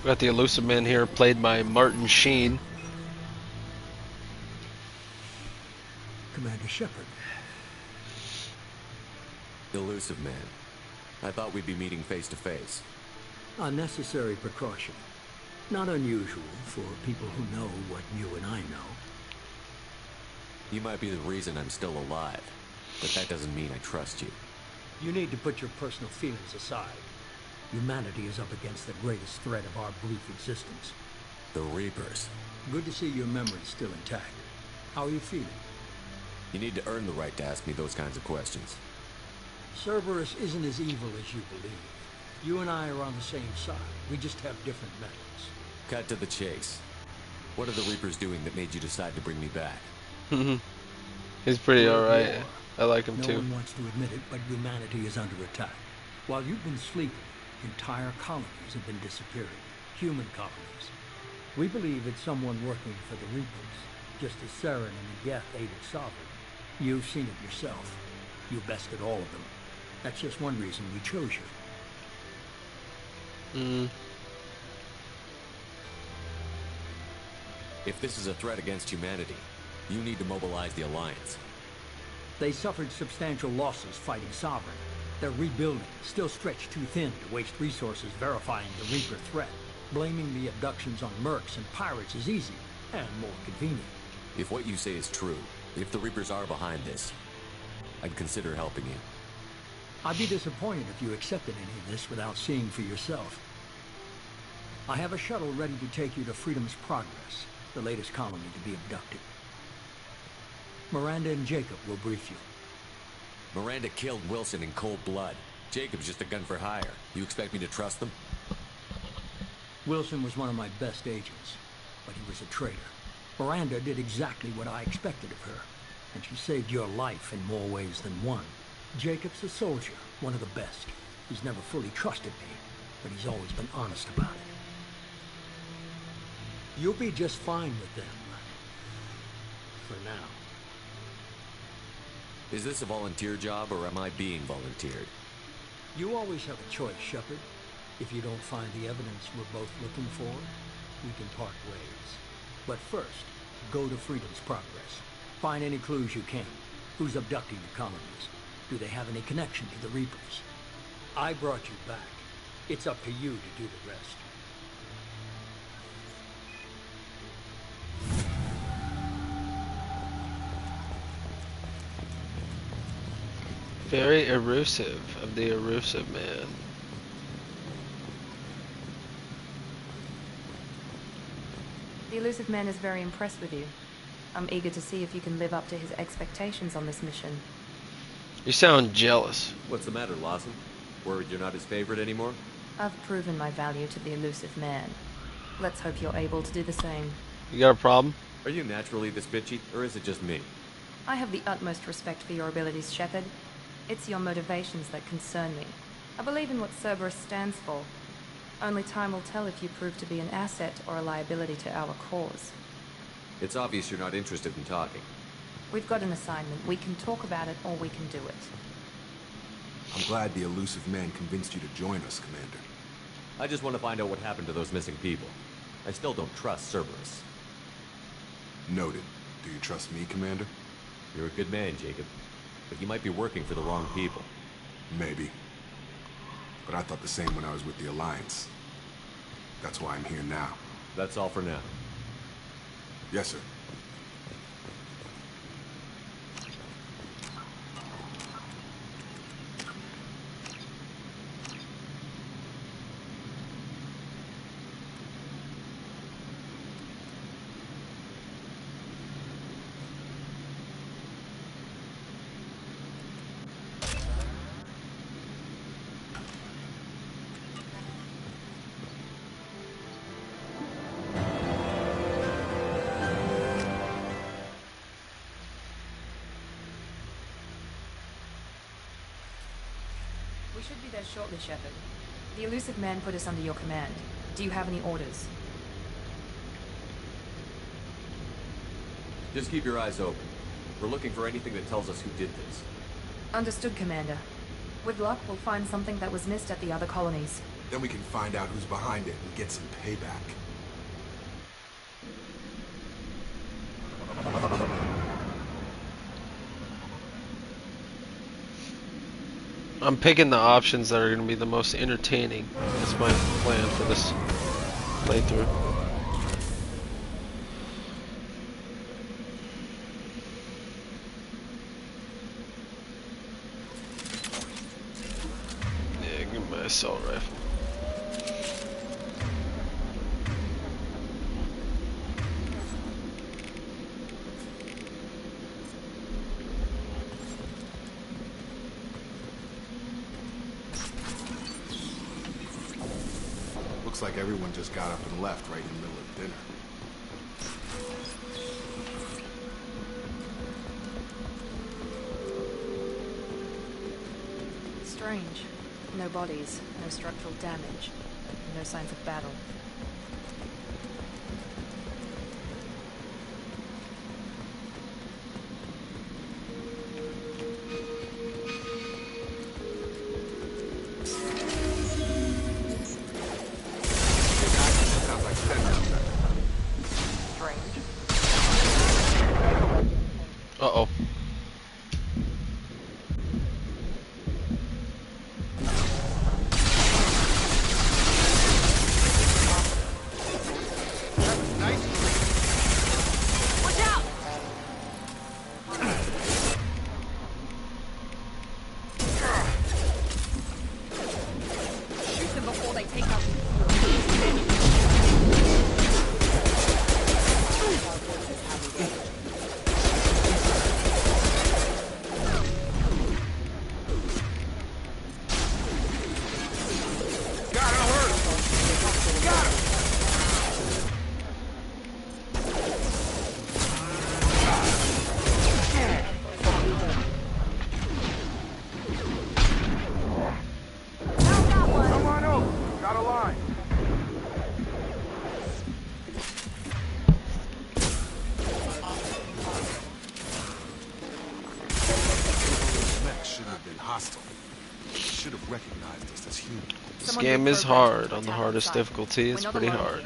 We got the elusive man here, played by Martin Sheen. Commander Shepard. Elusive man. I thought we'd be meeting face to face. Unnecessary precaution. Not unusual for people who know what you and I know. You might be the reason I'm still alive, but that doesn't mean I trust you. You need to put your personal feelings aside. Humanity is up against the greatest threat of our brief existence. The Reapers. Good to see your memory's still intact. How are you feeling? You need to earn the right to ask me those kinds of questions. Cerberus isn't as evil as you believe. You and I are on the same side. We just have different methods. Cut to the chase. What are the Reapers doing that made you decide to bring me back? He's pretty alright. I like him too. No one wants to admit it, but humanity is under attack. While you've been sleeping, entire colonies have been disappearing. Human colonies. We believe it's someone working for the Reapers, just as Saren and the Geth aided Sovereign. You've seen it yourself. You bested all of them. That's just one reason we chose you. If this is a threat against humanity, you need to mobilize the Alliance. They suffered substantial losses fighting Sovereign. They're rebuilding, still stretched too thin to waste resources verifying the Reaper threat. Blaming the abductions on mercs and pirates is easy, and more convenient. If what you say is true, if the Reapers are behind this, I'd consider helping you. I'd be disappointed if you accepted any of this without seeing for yourself. I have a shuttle ready to take you to Freedom's Progress, the latest colony to be abducted. Miranda and Jacob will brief you. Miranda killed Wilson in cold blood. Jacob's just a gun for hire. You expect me to trust them? Wilson was one of my best agents, but he was a traitor. Miranda did exactly what I expected of her, and she saved your life in more ways than one. Jacob's a soldier, one of the best. He's never fully trusted me, but he's always been honest about it. You'll be just fine with them. For now. Is this a volunteer job, or am I being volunteered? You always have a choice, Shepard. If you don't find the evidence we're both looking for, we can part ways. But first, go to Freedom's Progress. Find any clues you can. Who's abducting the colonies? Do they have any connection to the Reapers? I brought you back. It's up to you to do the rest. Very elusive of the elusive man. The elusive man is very impressed with you. I'm eager to see if you can live up to his expectations on this mission. You sound jealous. What's the matter, Lawson? Worried you're not his favorite anymore? I've proven my value to the elusive man. Let's hope you're able to do the same. You got a problem? Are you naturally this bitchy, or is it just me? I have the utmost respect for your abilities, Shepard. It's your motivations that concern me. I believe in what Cerberus stands for. Only time will tell if you prove to be an asset or a liability to our cause. It's obvious you're not interested in talking. We've got an assignment. We can talk about it or we can do it. I'm glad the elusive man convinced you to join us, Commander. I just want to find out what happened to those missing people. I still don't trust Cerberus. Noted. Do you trust me, Commander? You're a good man, Jacob. But you might be working for the wrong people. Maybe. But I thought the same when I was with the Alliance. That's why I'm here now. That's all for now. Yes, sir. We should be there shortly, Shepard. The elusive man put us under your command. Do you have any orders? Just keep your eyes open. We're looking for anything that tells us who did this. Understood, Commander. With luck, we'll find something that was missed at the other colonies. Then we can find out who's behind it and get some payback. I'm picking the options that are going to be the most entertaining. That's my plan for this playthrough. Yeah, give me my assault rifle. Looks like everyone just got up and left right in the middle of dinner. Strange. No bodies, no structural damage, no signs of battle. Uh-oh. Shoot them before they take out Should have recognized us as human. This game is hard. On the hardest difficulty, it's pretty hard.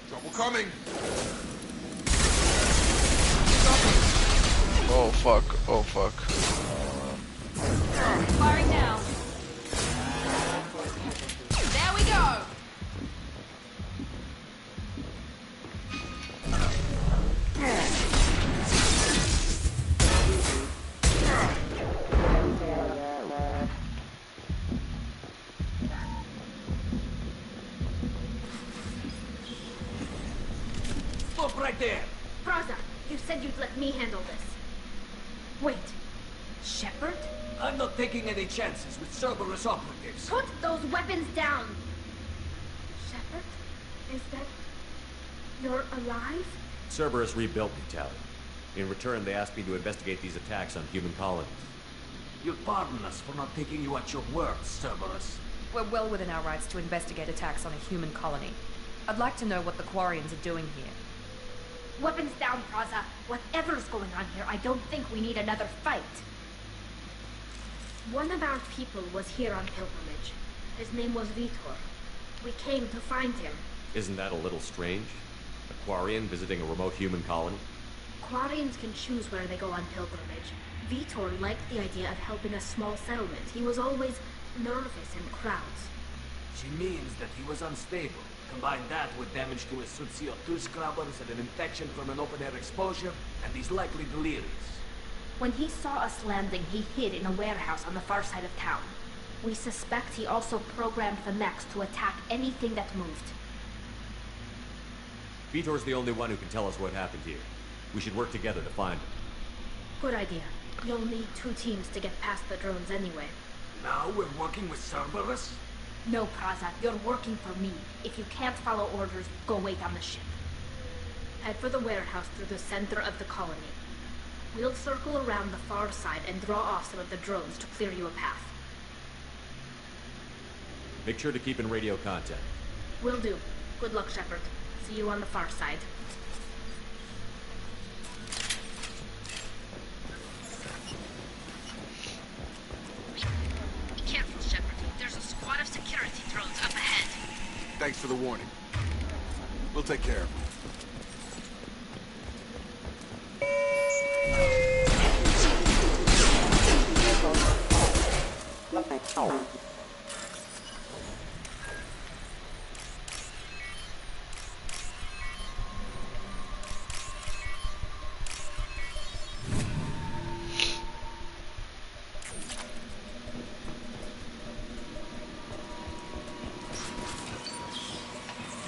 Trouble coming. Oh fuck, oh fuck. Firing now. There we go. right there! Braza, you said you'd let me handle this. Wait. Shepard? I'm not taking any chances with Cerberus operatives. Put those weapons down! Shepard? Is that... You're alive? Cerberus rebuilt me, Tally. In return, they asked me to investigate these attacks on human colonies. You'll pardon us for not taking you at your word, Cerberus. We're well within our rights to investigate attacks on a human colony. I'd like to know what the Quarians are doing here. Weapons down, Braza. Whatever's going on here, I don't think we need another fight. One of our people was here on pilgrimage. His name was Vitor. We came to find him. Isn't that a little strange? A Quarian visiting a remote human colony? Quarians can choose where they go on pilgrimage. Vitor liked the idea of helping a small settlement. He was always nervous in crowds. She means that he was unstable. Combine that with damage to his suit CO2 scrubbers and an infection from an open-air exposure, and he's likely delirious. When he saw us landing, he hid in a warehouse on the far side of town. We suspect he also programmed the mechs to attack anything that moved. Vitor's the only one who can tell us what happened here. We should work together to find him. Good idea. You'll need 2 teams to get past the drones anyway. Now we're working with Cerberus? No, Praza, you're working for me. If you can't follow orders, go wait on the ship. Head for the warehouse through the center of the colony. We'll circle around the far side and draw off some of the drones to clear you a path. Make sure to keep in radio contact. Will do. Good luck, Shepard. See you on the far side. Be careful, Shepard. There's a squad of security drones up ahead. Thanks for the warning. We'll take care of it.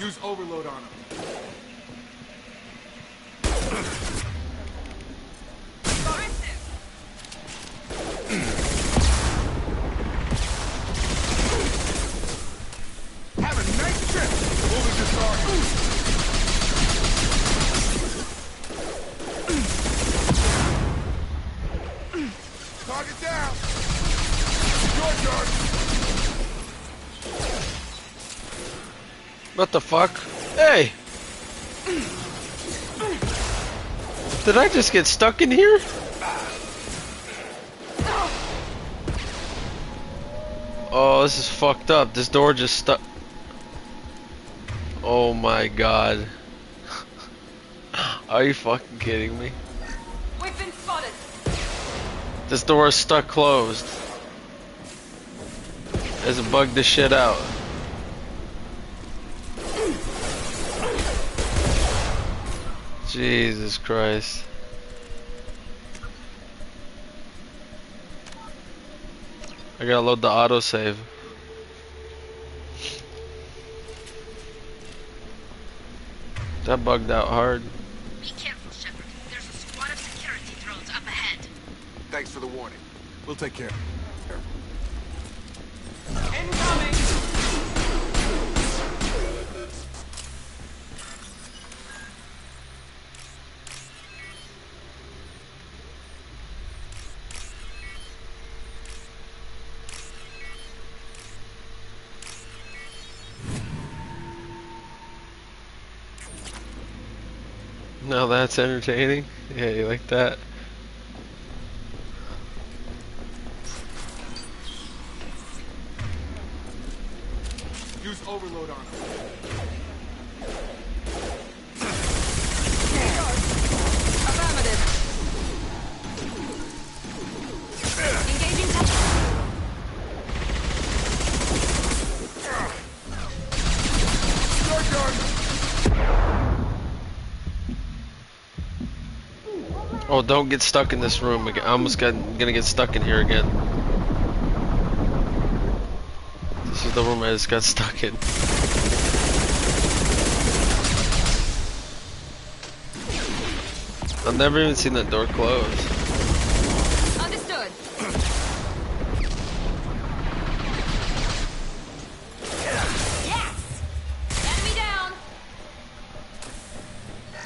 Use overload on him. Have a nice trip! Moving to target. Target down! Your turn! What the fuck? Hey! Did I just get stuck in here? Oh, this is fucked up. This door just stuck. Oh my god. Are you fucking kidding me? We've been spotted. This door is stuck closed. It's bugged the shit out. Jesus Christ. I gotta load the autosave. That bugged out hard. Be careful, Shepard. There's a squad of security drones up ahead. Thanks for the warning. We'll take care. Incoming! Now that's entertaining. Yeah, you like that? Use overload on him. Affirmative. Engaging Your turn. Oh, don't get stuck in this room again. I almost gonna get stuck in here again. This is the room I just got stuck in. I've never even seen that door close. Understood. Yes! Enemy down!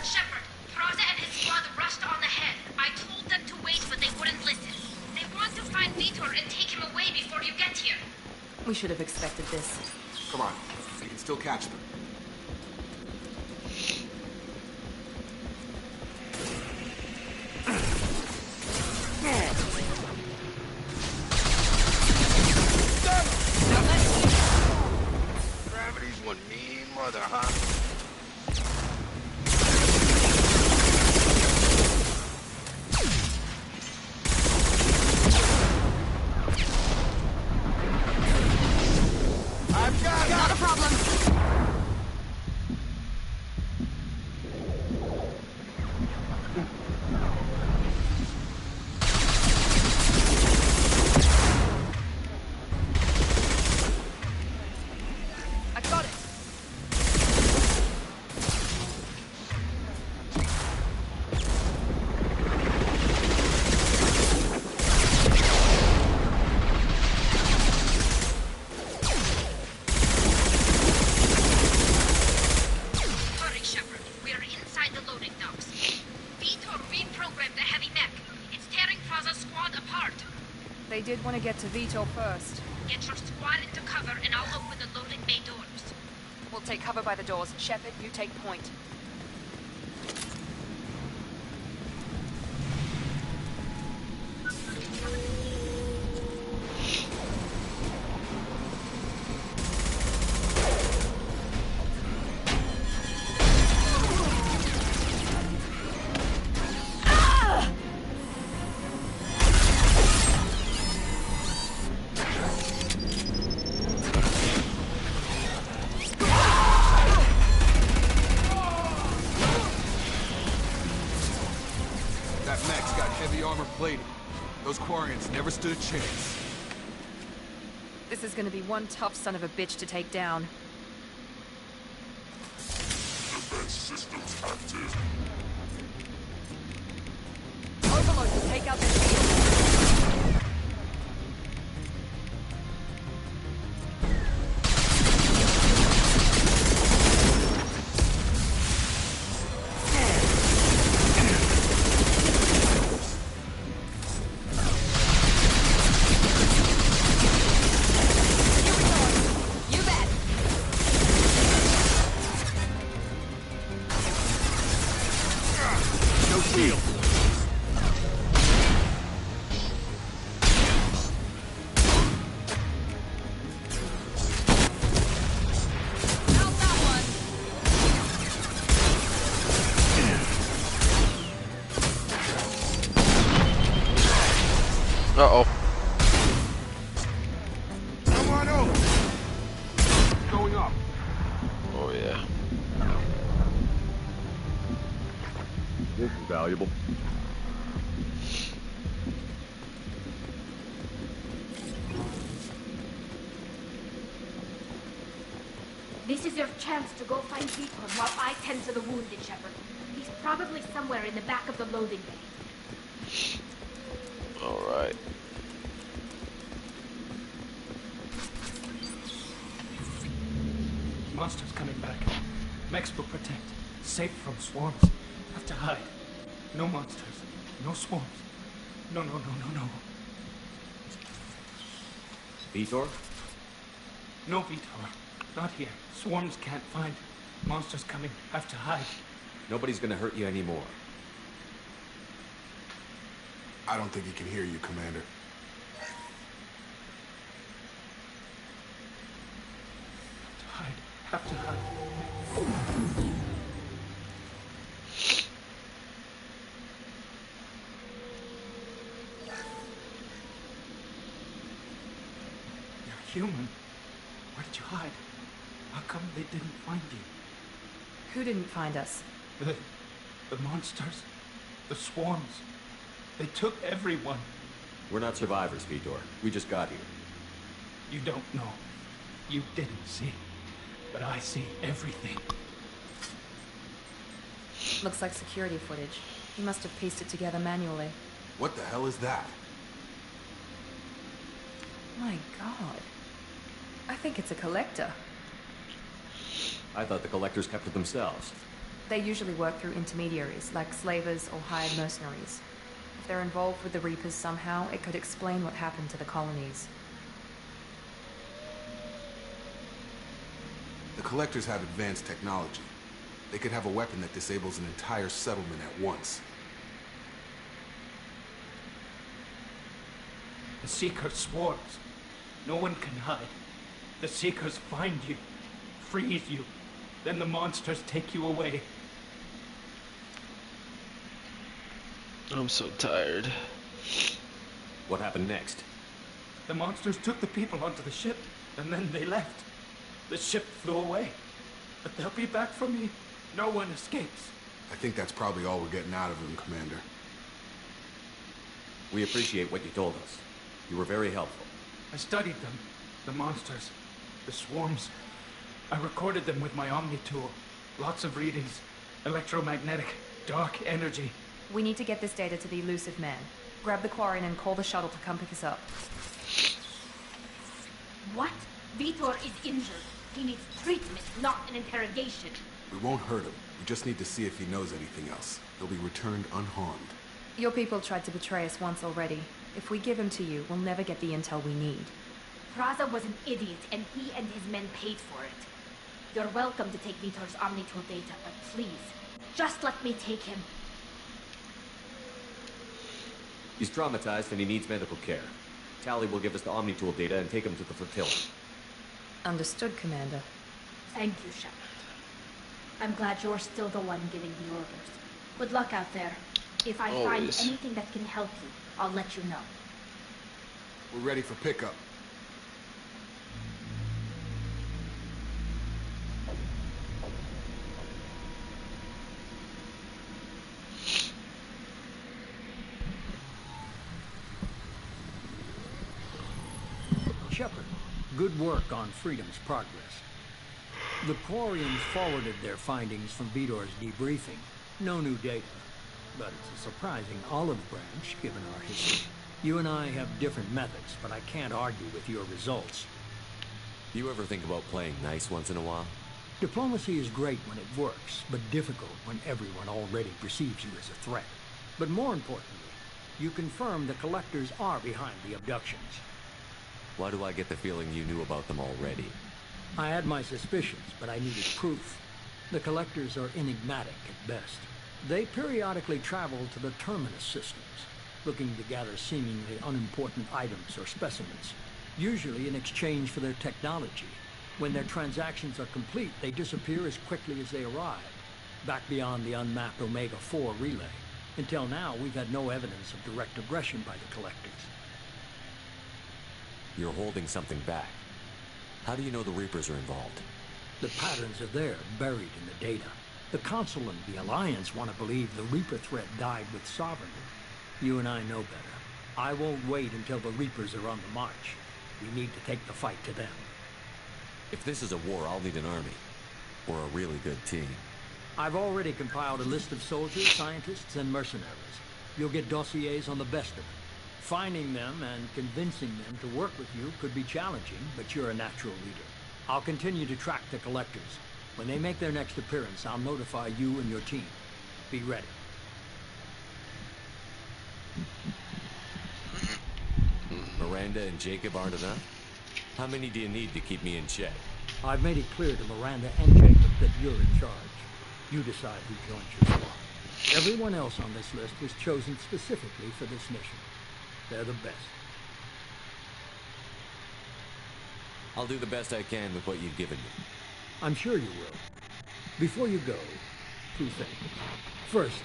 Shepard, Praza and his squad rushed on ahead. I told them to wait, but they wouldn't listen. They want to find Vitor and take him away before you get here. We should have expected this. Come on, we can still catch them. Gravity's one mean mother, huh? I've got it! Not a problem. I got it. Hurry, Shepard. We are inside the loading docks. Vitor reprogrammed the heavy mech. It's tearing Praza's squad apart. They did want to get to Vitor first. Get your squad into cover and I'll open the loading bay doors. We'll take cover by the doors. Shepard, you take point. That mech's got heavy armor plating. Those Quarians never stood a chance. This is gonna be one tough son of a bitch to take down. Defense systems active. Overload will take out the shield. You bet. No shield. How's that one? Uh-oh. Come on over. Going up. Oh, yeah. This is valuable. This is your chance to go find Vitor while I tend to the wounded, Shepard. He's probably somewhere in the back of the loading bay. Alright. Monsters coming back. Mechs will protect. Safe from swarms. Have to hide. No monsters. No swarms. No. Vitor? No Vitor. Not here. Swarms can't find. Monsters coming. Have to hide. Nobody's gonna hurt you anymore. I don't think he can hear you, Commander. Hide. Have to hide. You're human. Where did you hide? How come they didn't find you? Who didn't find us? The monsters. The swarms. They took everyone. We're not survivors, Vitor. We just got here. You don't know. You didn't see. But I see everything. Looks like security footage. He must have pieced it together manually. What the hell is that? My god. I think it's a collector. I thought the collectors kept it themselves. They usually work through intermediaries, like slavers or hired mercenaries. If they're involved with the Reapers somehow, it could explain what happened to the colonies. The collectors have advanced technology. They could have a weapon that disables an entire settlement at once. The Seeker swarms. No one can hide. The Seekers find you, freeze you, then the monsters take you away. I'm so tired. What happened next? The monsters took the people onto the ship, and then they left. The ship flew away. But they'll be back for me. No one escapes. I think that's probably all we're getting out of them, Commander. We appreciate what you told us. You were very helpful. I studied them. The monsters. The swarms. I recorded them with my Omni tool. Lots of readings. Electromagnetic. Dark energy. We need to get this data to the elusive man. Grab the Quarian and call the shuttle to come pick us up. What? Vitor is injured. He needs treatment, not an interrogation. We won't hurt him. We just need to see if he knows anything else. He'll be returned unharmed. Your people tried to betray us once already. If we give him to you, we'll never get the intel we need. Praza was an idiot, and he and his men paid for it. You're welcome to take Vitor's Omnitool data, but please, just let me take him. He's traumatized and he needs medical care. Tally will give us the Omnitool data and take him to the flotilla. Understood, Commander. Thank you, Shepard. I'm glad you're still the one giving the orders. Good luck out there. If I find anything that can help you, I'll let you know. We're ready for pickup. Shepard, good work on Freedom's progress. The Quarians forwarded their findings from Vitor's debriefing. No new data, but it's a surprising olive branch given our history. You and I have different methods, but I can't argue with your results. You ever think about playing nice once in a while? Diplomacy is great when it works, but difficult when everyone already perceives you as a threat. But more importantly, you confirm the collectors are behind the abductions. Why do I get the feeling you knew about them already? I had my suspicions, but I needed proof. The collectors are enigmatic at best. They periodically travel to the terminus systems, looking to gather seemingly unimportant items or specimens, usually in exchange for their technology. When their transactions are complete, they disappear as quickly as they arrived, back beyond the unmapped Omega-4 relay. Until now, we've had no evidence of direct aggression by the collectors. You're holding something back. How do you know the Reapers are involved? The patterns are there, buried in the data. The Council and the Alliance want to believe the Reaper threat died with Sovereignty. You and I know better. I won't wait until the Reapers are on the march. We need to take the fight to them. If this is a war, I'll need an army. Or a really good team. I've already compiled a list of soldiers, scientists, and mercenaries. You'll get dossiers on the best of them. Finding them and convincing them to work with you could be challenging, but you're a natural leader. I'll continue to track the collectors. When they make their next appearance, I'll notify you and your team. Be ready. Miranda and Jacob aren't enough? How many do you need to keep me in check? I've made it clear to Miranda and Jacob that you're in charge. You decide who joins your squad. Everyone else on this list was chosen specifically for this mission. They're the best. I'll do the best I can with what you've given me. I'm sure you will. Before you go, two things. First,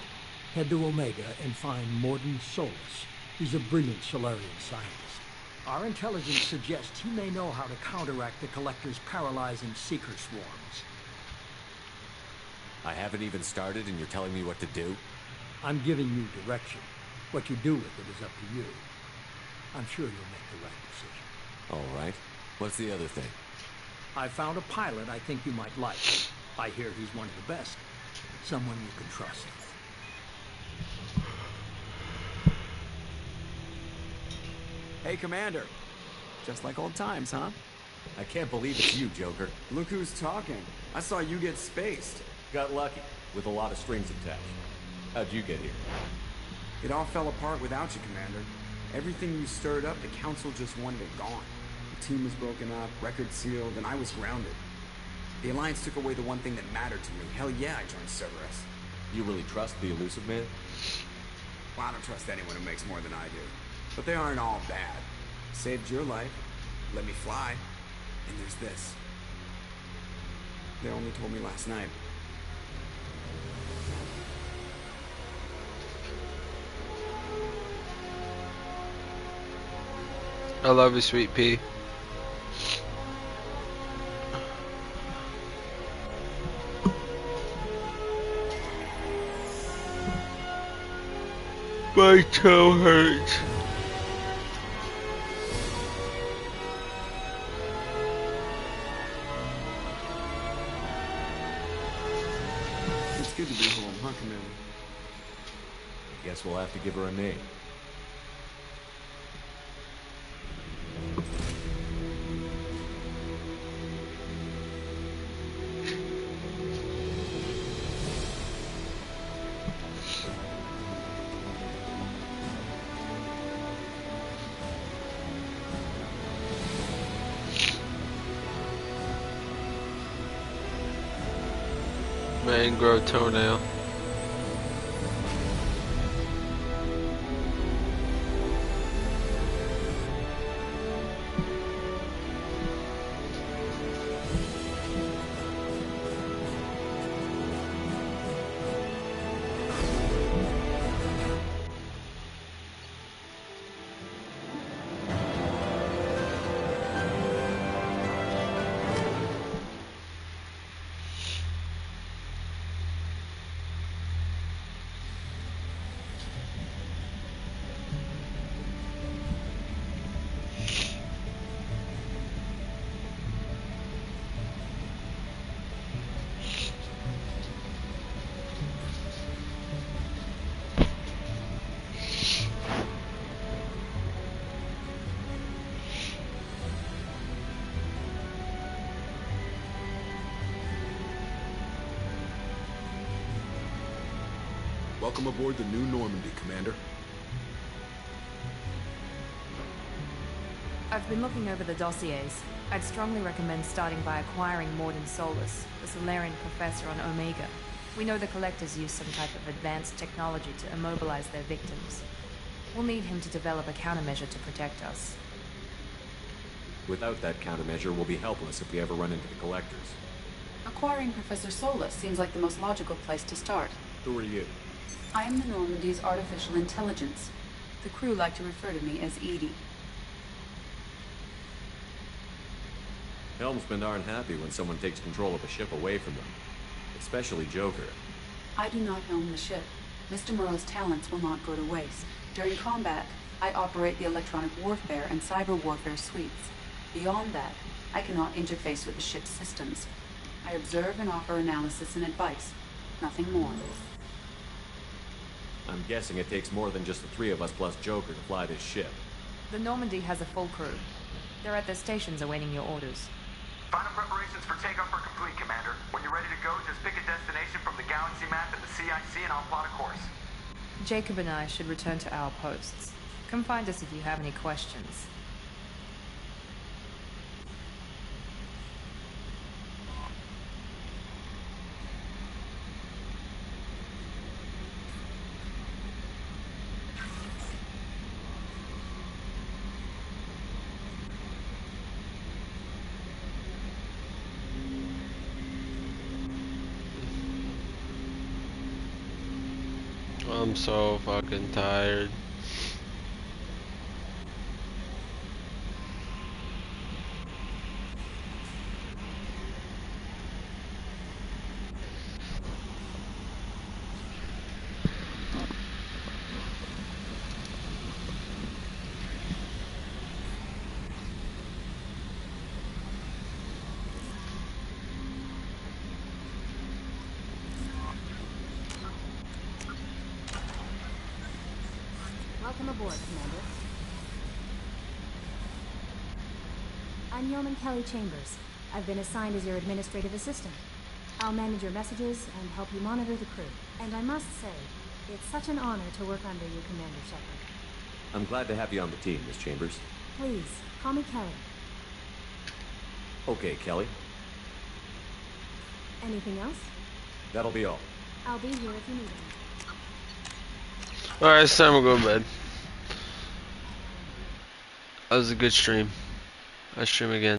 head to Omega and find Morden Solus. He's a brilliant Solarian scientist. Our intelligence suggests he may know how to counteract the Collector's paralyzing Seeker swarms. I haven't even started and you're telling me what to do? I'm giving you direction. What you do with it is up to you. I'm sure you'll make the right decision. All right. What's the other thing? I found a pilot I think you might like. I hear he's one of the best. Someone you can trust. Hey, Commander. Just like old times, huh? I can't believe it's you, Joker. Look who's talking. I saw you get spaced. Got lucky, with a lot of strings attached. How'd you get here? It all fell apart without you, Commander. Everything you stirred up, the Council just wanted it gone. The team was broken up, records sealed, and I was grounded. The Alliance took away the one thing that mattered to me. Hell yeah, I joined Cerberus. You really trust the Elusive Man? Well, I don't trust anyone who makes more than I do. But they aren't all bad. Saved your life, let me fly, and there's this. They only told me last night. I love you, sweet pea. My toe hurts. It's good to be home, huh, Commander? Guess we'll have to give her a name. Mangrove toenail. Welcome aboard the New Normandy, Commander. I've been looking over the dossiers. I'd strongly recommend starting by acquiring Morden Solus, the Solarian professor on Omega. We know the Collectors use some type of advanced technology to immobilize their victims. We'll need him to develop a countermeasure to protect us. Without that countermeasure, we'll be helpless if we ever run into the Collectors. Acquiring Professor Solus seems like the most logical place to start. Who are you? I am the Normandy's artificial intelligence. The crew like to refer to me as Edie. Helmsmen aren't happy when someone takes control of a ship away from them. Especially Joker. I do not helm the ship. Mr. Moreau's talents will not go to waste. During combat, I operate the electronic warfare and cyber warfare suites. Beyond that, I cannot interface with the ship's systems. I observe and offer analysis and advice. Nothing more. I'm guessing it takes more than just the three of us plus Joker to fly this ship. The Normandy has a full crew. They're at their stations awaiting your orders. Final preparations for takeoff are complete, Commander. When you're ready to go, just pick a destination from the galaxy map and the CIC and I'll plot a course. Jacob and I should return to our posts. Come find us if you have any questions. I'm so fucking tired. Welcome aboard, Commander. I'm Yeoman Kelly Chambers. I've been assigned as your administrative assistant. I'll manage your messages and help you monitor the crew. And I must say, it's such an honor to work under you, Commander Shepard. I'm glad to have you on the team, Miss Chambers. Please, call me Kelly. Okay, Kelly. Anything else? That'll be all. I'll be here if you need me. Alright, it's time to go to bed. That was a good stream. I'll stream again.